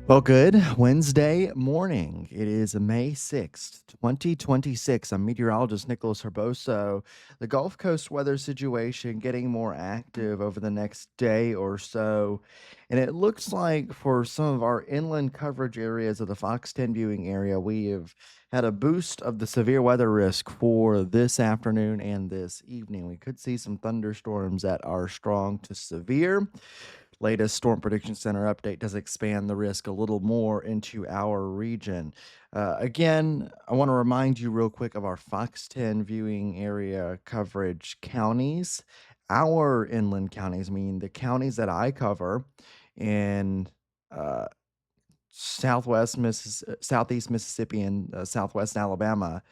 Well, good Wednesday morning. It is May 6th, 2026. I'm meteorologist Nicholas Herboso. The Gulf Coast weather situation getting more active over the next day or so. And it looks like for some of our inland coverage areas of the Fox 10 viewing area, we have had a boost of the severe weather risk for this afternoon and this evening. We could see some thunderstorms that are strong to severe. Latest Storm Prediction Center update does expand the risk a little more into our region. Again, I want to remind you real quick of our Fox 10 viewing area coverage counties. Our inland counties, mean the counties that I cover in uh, southeast Mississippi and southwest Alabama,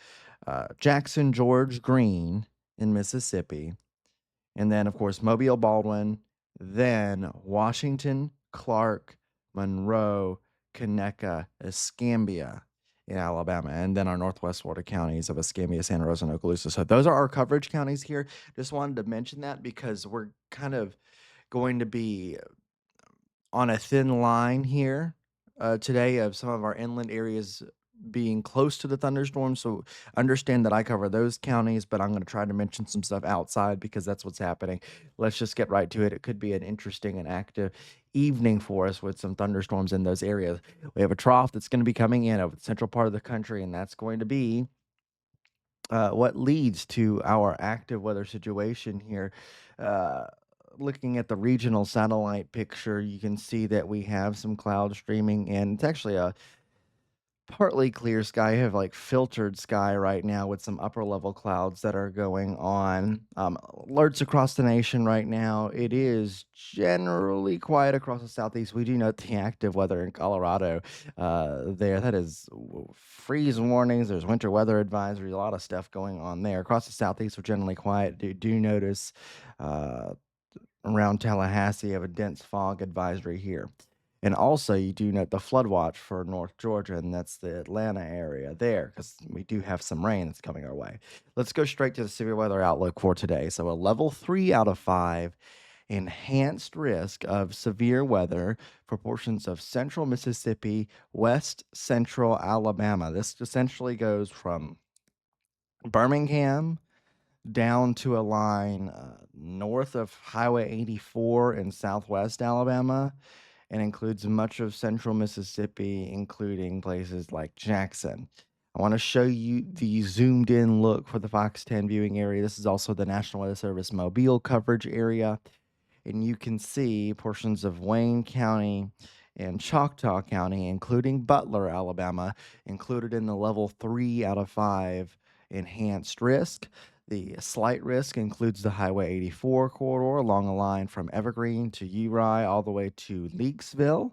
Jackson, George, Greene in Mississippi, and then, of course, Mobile, Baldwin, then Washington, Clarke, Monroe, Conecuh, Escambia in Alabama, and then our northwest Florida counties of Escambia, Santa Rosa, and Okaloosa. So those are our coverage counties here. Just wanted to mention that because we're kind of going to be on a thin line here today of some of our inland areas being close to the thunderstorm. So understand that I cover those counties, but I'm going to try to mention some stuff outside because that's what's happening. Let's just get right to it. It could be an interesting and active evening for us with some thunderstorms in those areas. We have a trough that's going to be coming in over the central part of the country, and that's going to be what leads to our active weather situation here. Uh, Looking at the regional satellite picture, you can see that we have some cloud streaming in. It's actually a partly clear sky. I have like filtered sky right now with some upper level clouds that are going on. Alerts across the nation right now. It is generally quiet across the southeast. We do note the active weather in Colorado there. That is freeze warnings. There's winter weather advisory. A lot of stuff going on there. Across the southeast, we're generally quiet. Do notice uh, around Tallahassee, you have a dense fog advisory here. And also, you do note the flood watch for North Georgia, and that's the Atlanta area there, because we do have some rain that's coming our way. Let's go straight to the severe weather outlook for today. So, a level 3 out of 5 enhanced risk of severe weather for portions of central Mississippi, west central Alabama. This essentially goes from Birmingham down to a line north of Highway 84 in southwest Alabama and includes much of central Mississippi, including places like Jackson. I want to show you the zoomed in look for the Fox 10 viewing area. This is also the National Weather Service Mobile coverage area. And you can see portions of Wayne County and Choctaw County, including Butler, Alabama, included in the level 3 out of 5 enhanced risk. The slight risk includes the Highway 84 corridor along the line from Evergreen to Uri all the way to Leakesville.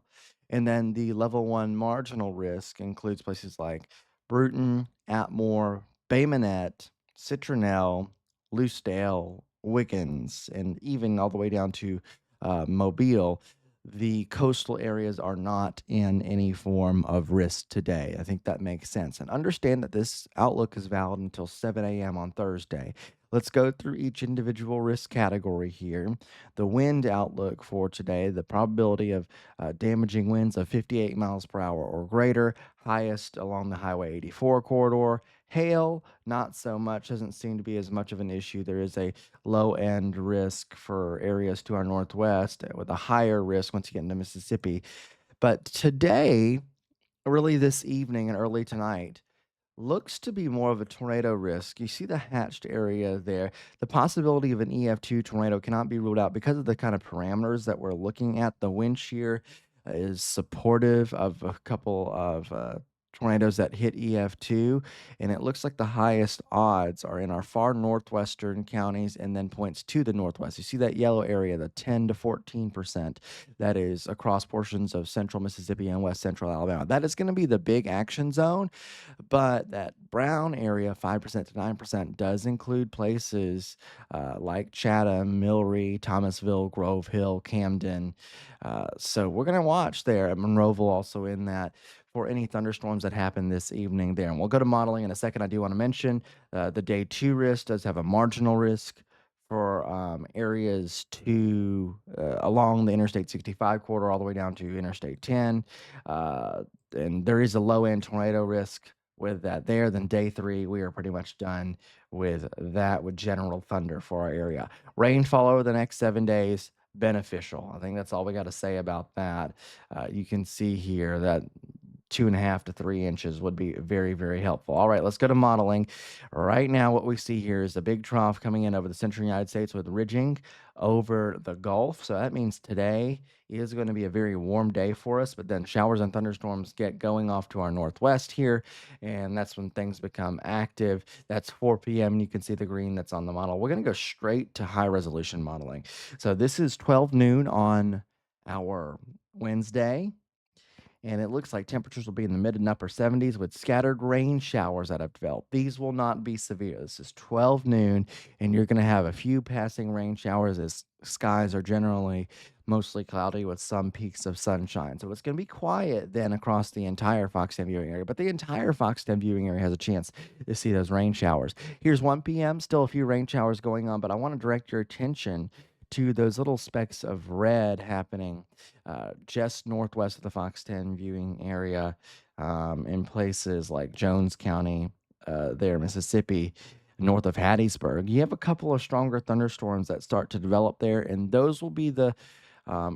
And then the level 1 marginal risk includes places like Bruton, Atmore, Bay Minette, Citronelle, Loosedale, Wiggins, and even all the way down to Mobile. The coastal areas are not in any form of risk today. I think that makes sense. And understand that this outlook is valid until 7 a.m. on Thursday. Let's go through each individual risk category here. The wind outlook for today, the probability of damaging winds of 58 miles per hour or greater, highest along the Highway 84 corridor. Hail, not so much, doesn't seem to be as much of an issue. There is a low end risk for areas to our northwest with a higher risk once you get into Mississippi. But today, really this evening and early tonight, looks to be more of a tornado risk. You see the hatched area there. The possibility of an EF2 tornado cannot be ruled out because of the kind of parameters that we're looking at. The wind shear is supportive of a couple of tornadoes that hit EF2, and it looks like the highest odds are in our far northwestern counties and then points to the northwest. You see that yellow area, the 10 to 14%, that is across portions of central Mississippi and west central Alabama. That is going to be the big action zone, but that brown area, 5% to 9%, does include places like Chatham, Millry, Thomasville, Grove Hill, Camden. So we're going to watch there at Monroeville also in that for any thunderstorms that happen this evening there. And we'll go to modeling in a second. I do want to mention the day 2 risk does have a marginal risk for areas along the Interstate 65 corridor all the way down to Interstate 10. Uh, and there is a low end tornado risk with that there. Then day three, we are pretty much done with that with general thunder for our area. Rainfall over the next 7 days, beneficial. I think that's all we got to say about that. You can see here that 2.5 to 3 inches would be very, very helpful. All right, let's go to modeling. Right now, what we see here is a big trough coming in over the central United States with ridging over the Gulf. So that means today is going to be a very warm day for us, but then showers and thunderstorms get going off to our northwest here, and that's when things become active. That's 4 p.m. And you can see the green that's on the model. We're going to go straight to high resolution modeling. So this is 12 noon on our Wednesday, and it looks like temperatures will be in the mid and upper 70s with scattered rain showers that have developed. These will not be severe. This is 12 noon, and you're going to have a few passing rain showers as skies are generally mostly cloudy with some peaks of sunshine. So it's going to be quiet then across the entire Fox 10 viewing area, but the entire Fox 10 viewing area has a chance to see those rain showers. Here's 1 p.m., still a few rain showers going on, but I want to direct your attention to those little specks of red happening just northwest of the Fox 10 viewing area, in places like Jones County, there, Mississippi, north of Hattiesburg. You have a couple of stronger thunderstorms that start to develop there, and those will be the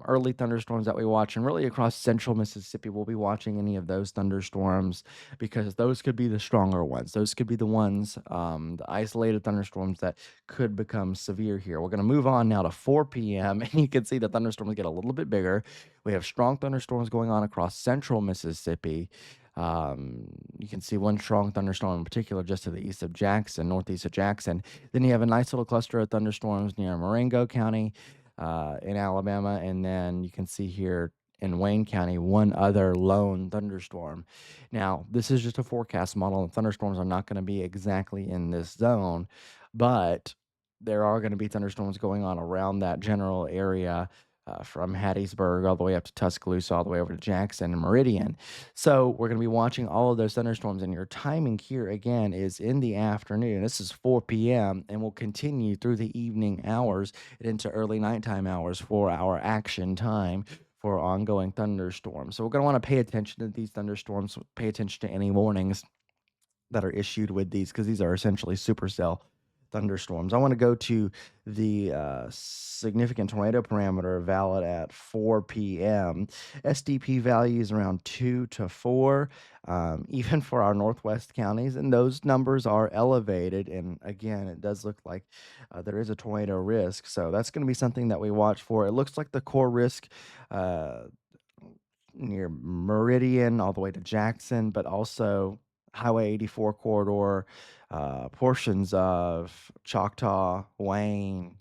early thunderstorms that we watch. And really across central Mississippi, we'll be watching any of those thunderstorms because those could be the stronger ones. Those could be the ones, the isolated thunderstorms that could become severe here. We're going to move on now to 4 p.m., and you can see the thunderstorms get a little bit bigger. We have strong thunderstorms going on across central Mississippi. You can see one strong thunderstorm in particular just to the east of Jackson, northeast of Jackson. Then you have a nice little cluster of thunderstorms near Marengo County in Alabama. And then you can see here in Wayne County, one other lone thunderstorm. Now, this is just a forecast model, and thunderstorms are not going to be exactly in this zone, but there are going to be thunderstorms going on around that general area from Hattiesburg all the way up to Tuscaloosa, all the way over to Jackson and Meridian. So we're going to be watching all of those thunderstorms, and your timing here again is in the afternoon. This is 4 p.m. and will continue through the evening hours and into early nighttime hours for our action time for ongoing thunderstorms. So we're going to want to pay attention to these thunderstorms, pay attention to any warnings that are issued with these because these are essentially supercell thunderstorms. I want to go to the significant tornado parameter valid at 4 p.m. SDP values around 2 to 4, even for our northwest counties, and those numbers are elevated. And again, it does look like there is a tornado risk, so that's going to be something that we watch for. It looks like the core risk uh, near Meridian all the way to Jackson, but also Highway 84 corridor, portions of Choctaw, Wayne,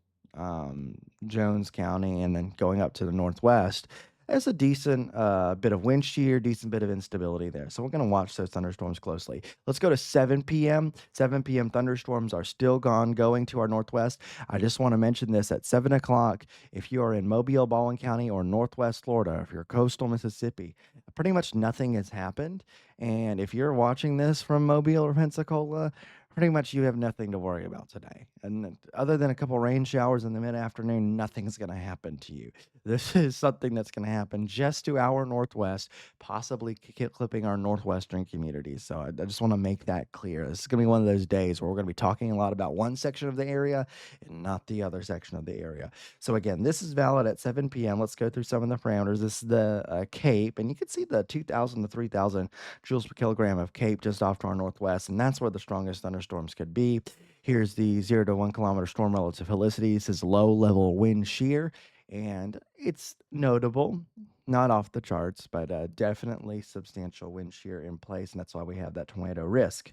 Jones County, and then going up to the northwest. There's a decent bit of wind shear, decent bit of instability there. So we're going to watch those thunderstorms closely. Let's go to 7 p.m. 7 p.m. thunderstorms are still going to our northwest. I just want to mention this at 7 o'clock. If you are in Mobile, Baldwin County, or northwest Florida, if you're coastal Mississippi, pretty much nothing has happened. And if you're watching this from Mobile or Pensacola, pretty much you have nothing to worry about today. And other than a couple rain showers in the mid afternoon, nothing's going to happen to you. This is something that's going to happen just to our northwest, possibly clipping our northwestern communities. So I just want to make that clear. This is going to be one of those days where we're going to be talking a lot about one section of the area and not the other section of the area. So again, this is valid at 7 p.m. Let's go through some of the parameters. This is the Cape, and you can see the 2,000 to 3,000 joules per kilogram of Cape just off to our northwest, and that's where the strongest thunderstorms could be. Here's the 0 to 1 kilometer storm relative helicity. This is low level wind shear, and it's notable, not off the charts, but definitely substantial wind shear in place, and that's why we have that tornado risk.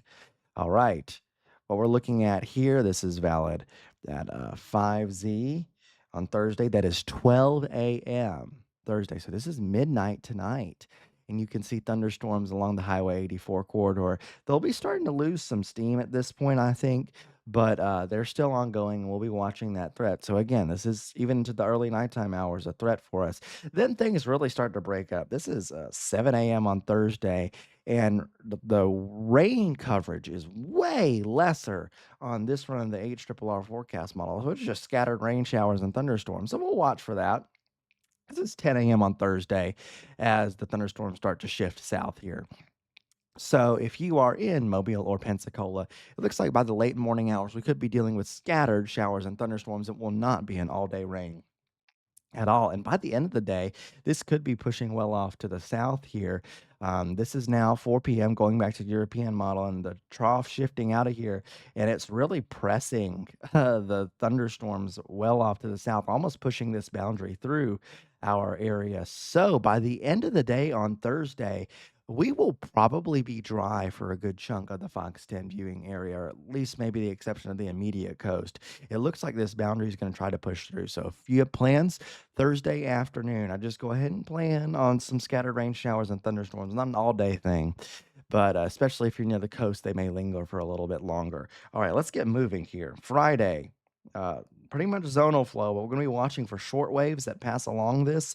All right, what we're looking at here, this is valid at 5Z on Thursday. That is 12 a.m. Thursday, so this is midnight tonight. And you can see thunderstorms along the Highway 84 corridor. They'll be starting to lose some steam at this point, I think, but they're still ongoing, and we'll be watching that threat. So again, this is even into the early nighttime hours a threat for us. Then things really start to break up. This is 7 a.m. on Thursday, and the rain coverage is way lesser on this run of the HRRR forecast model. So it's just scattered rain showers and thunderstorms. So we'll watch for that. This is 10 a.m. on Thursday as the thunderstorms start to shift south here. So if you are in Mobile or Pensacola, it looks like by the late morning hours, we could be dealing with scattered showers and thunderstorms. It will not be an all day rain at all. And by the end of the day, this could be pushing well off to the south here. This is now 4 p.m. going back to the European model and the trough shifting out of here. And it's really pressing the thunderstorms well off to the south, almost pushing this boundary through our area. So by the end of the day on Thursday, we will probably be dry for a good chunk of the Fox 10 viewing area, or at least maybe the exception of the immediate coast. It looks like this boundary is going to try to push through. So if you have plans, Thursday afternoon, I just go ahead and plan on some scattered rain showers and thunderstorms. Not an all day thing, but especially if you're near the coast, they may linger for a little bit longer. All right, let's get moving here. Friday, pretty much zonal flow, but we're going to be watching for short waves that pass along this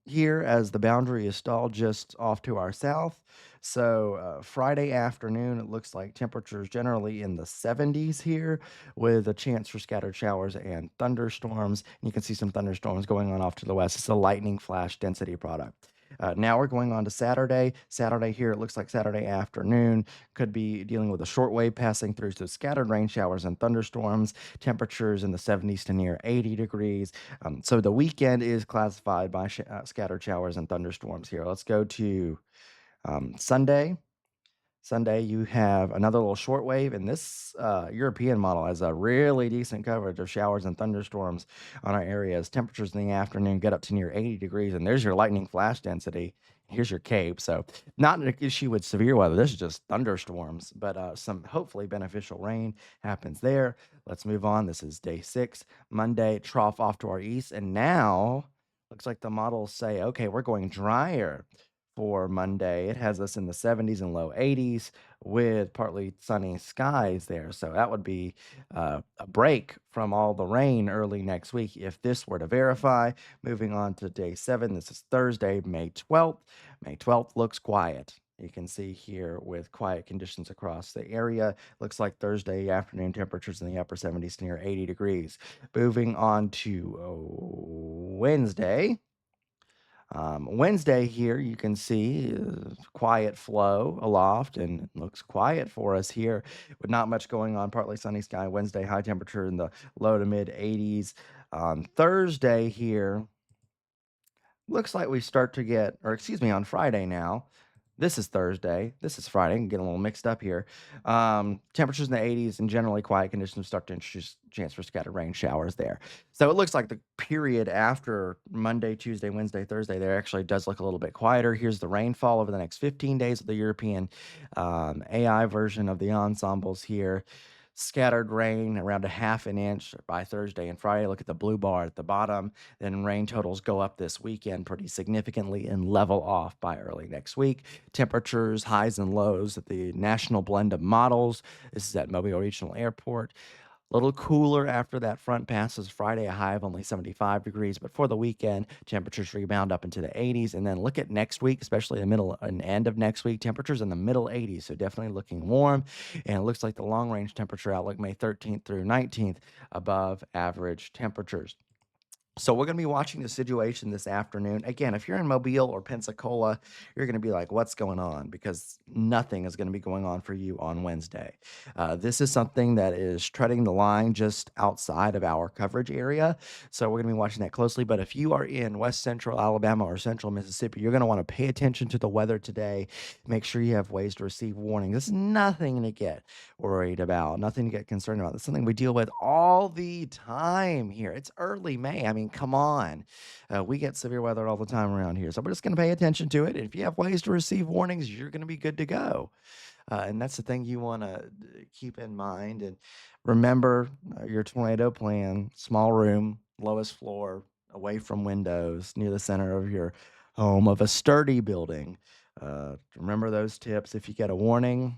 here as the boundary is stalled just off to our south. So Friday afternoon, it looks like temperatures generally in the 70s here with a chance for scattered showers and thunderstorms. And you can see some thunderstorms going on off to the west. It's a lightning flash density product. Now we're going on to Saturday. Saturday here, it looks like Saturday afternoon could be dealing with a short wave passing through, so scattered rain showers and thunderstorms. Temperatures in the 70s to near 80 degrees. So the weekend is classified by scattered showers and thunderstorms here. Let's go to Sunday. Sunday, you have another little short wave, and this European model has a really decent coverage of showers and thunderstorms on our areas. Temperatures in the afternoon get up to near 80 degrees, and there's your lightning flash density. Here's your cape. So, not an issue with severe weather. This is just thunderstorms, but some hopefully beneficial rain happens there. Let's move on. This is day 6, Monday, trough off to our east, and now looks like the models say, okay, we're going drier for Monday. It has us in the 70s and low 80s with partly sunny skies there. So that would be a break from all the rain early next week if this were to verify. Moving on to day 7, this is Thursday, May 12th. May 12th looks quiet. You can see here with quiet conditions across the area. Looks like Thursday afternoon temperatures in the upper 70s to near 80 degrees. Moving on to Wednesday. Wednesday here, you can see quiet flow aloft and it looks quiet for us here with not much going on. Partly sunny sky. Wednesday, high temperature in the low to mid 80s. Thursday here, looks like we start to get, or excuse me, on Friday now. This is Thursday. This is Friday. I'm getting a little mixed up here. Temperatures in the 80s and generally quiet conditions start to introduce chance for scattered rain showers there. So it looks like the period after Monday, Tuesday, Wednesday, Thursday there actually does look a little bit quieter. Here's the rainfall over the next 15 days of the European AI version of the ensembles here. Scattered rain around a half an inch by Thursday and Friday. Look at the blue bar at the bottom. Then rain totals go up this weekend pretty significantly and level off by early next week. Temperatures, highs and lows at the national blend of models. This is at Mobile Regional Airport. A little cooler after that front passes Friday, a high of only 75 degrees. But for the weekend, temperatures rebound up into the 80s. And then look at next week, especially the middle and end of next week, temperatures in the middle 80s. So definitely looking warm. And it looks like the long range temperature outlook May 13th through 19th above average temperatures. So we're going to be watching the situation this afternoon. Again, if you're in Mobile or Pensacola, you're going to be like, what's going on? Because nothing is going to be going on for you on Wednesday. This is something that is treading the line just outside of our coverage area. So we're going to be watching that closely. But if you are in West Central Alabama or Central Mississippi, you're going to want to pay attention to the weather today. Make sure you have ways to receive warning. This is nothing to get worried about, nothing to get concerned about. It's something we deal with all the time here. It's early May. I mean, come on. We get severe weather all the time around here. So we're just going to pay attention to it. If you have ways to receive warnings, you're going to be good to go. And that's the thing you want to keep in mind. And remember your tornado plan: small room, lowest floor, away from windows, near the center of your home, of a sturdy building. Remember those tips. If you get a warning,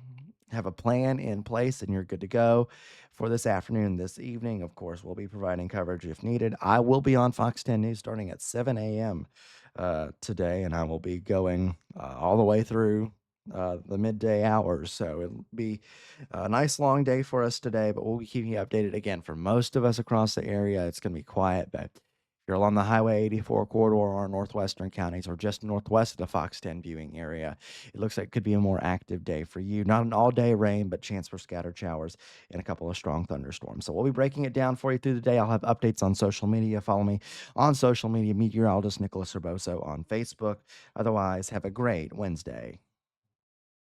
have a plan in place and you're good to go for this afternoon, this evening. Of course, we'll be providing coverage if needed. I will be on Fox 10 News starting at 7 a.m. Today, and I will be going all the way through the midday hours. So it'll be a nice long day for us today, but we'll be keeping you updated again. For most of us across the area, it's going to be quiet, but if you're along the Highway 84 corridor or northwestern counties or just northwest of the Fox 10 viewing area, it looks like it could be a more active day for you. Not an all day rain, but chance for scattered showers and a couple of strong thunderstorms. So we'll be breaking it down for you through the day. I'll have updates on social media. Follow me on social media, meteorologist Nicholas Herboso on Facebook. Otherwise, have a great Wednesday.